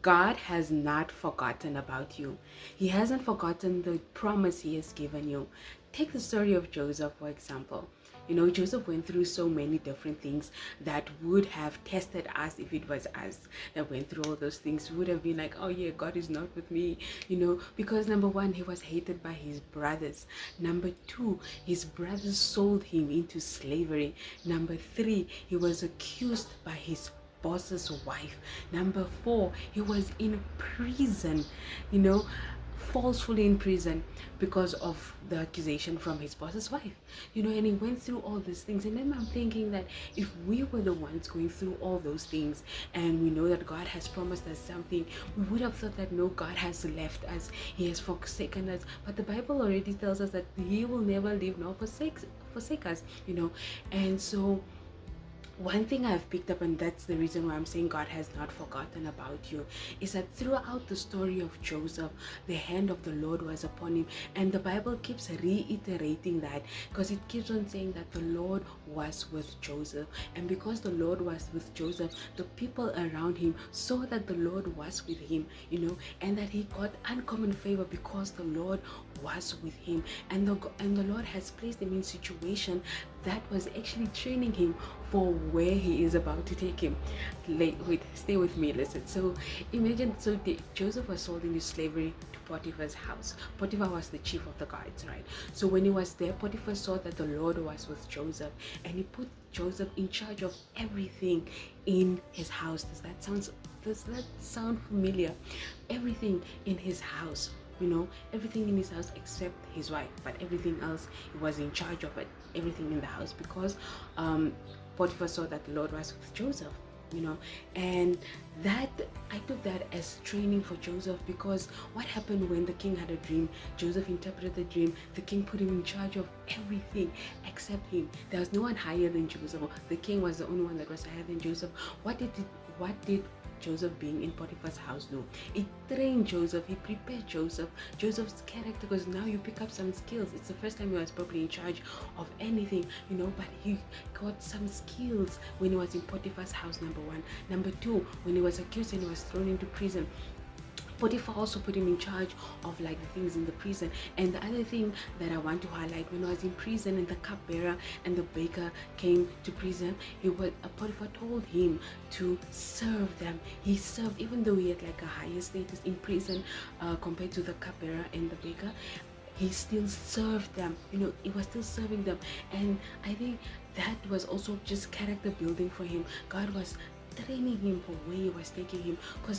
God has not forgotten about you. He hasn't forgotten the promise he has given you. Take the story of Joseph, for example. You know, Joseph went through so many different things that would have tested us if it was us that went through all those things. We would have been like, oh yeah, God is not with me, you know, because number one, he was hated by his brothers. Number two, his brothers sold him into slavery. Number three, he was accused by his boss's wife. Number four, he was in prison, you know, falsely in prison because of the accusation from his boss's wife, you know, and he went through all these things. And then I'm thinking that if we were the ones going through all those things and we know that God has promised us something, we would have thought that no, God has left us, he has forsaken us. But the Bible already tells us that he will never leave nor forsake us, you know. And so one thing I've picked up, and that's the reason why I'm saying God has not forgotten about you, is that throughout the story of Joseph, the hand of the Lord was upon him. And the Bible keeps reiterating that because it keeps on saying that the Lord was with Joseph. And because the Lord was with Joseph, the people around him saw that the Lord was with him, you know, and that he got uncommon favor because the Lord was with him. And the Lord has placed him in situation that was actually training him for where he is about to take him. Wait, stay with me, listen. So imagine, Joseph was sold into slavery to Potiphar's house. Potiphar was the chief of the guards, right? So when he was there, Potiphar saw that the Lord was with Joseph, and he put Joseph in charge of everything in his house. Does that sound familiar? Everything in his house, you know, everything in his house except his wife, but everything else he was in charge of it, everything in the house, because Potiphar saw that the Lord was with Joseph, you know. And that, I took that as training for Joseph, because what happened when the king had a dream? Joseph interpreted the dream, the king put him in charge of everything except him. There was no one higher than Joseph. The king was the only one that was higher than Joseph. What did Joseph being in Potiphar's house do? It trained Joseph, he prepared Joseph's character, because now you pick up some skills. It's the first time he was probably in charge of anything, you know, but he got some skills when he was in Potiphar's house, number one. Number two, when he was accused and he was thrown into prison, Potiphar also put him in charge of like the things in the prison. And the other thing that I want to highlight, when I was in prison and the cupbearer and the baker came to prison, Potiphar told him to serve them. He served, even though he had like a higher status in prison compared to the cupbearer and the baker. He still served them, you know, he was still serving them. And I think that was also just character building for him. God was training him for where he was taking him, because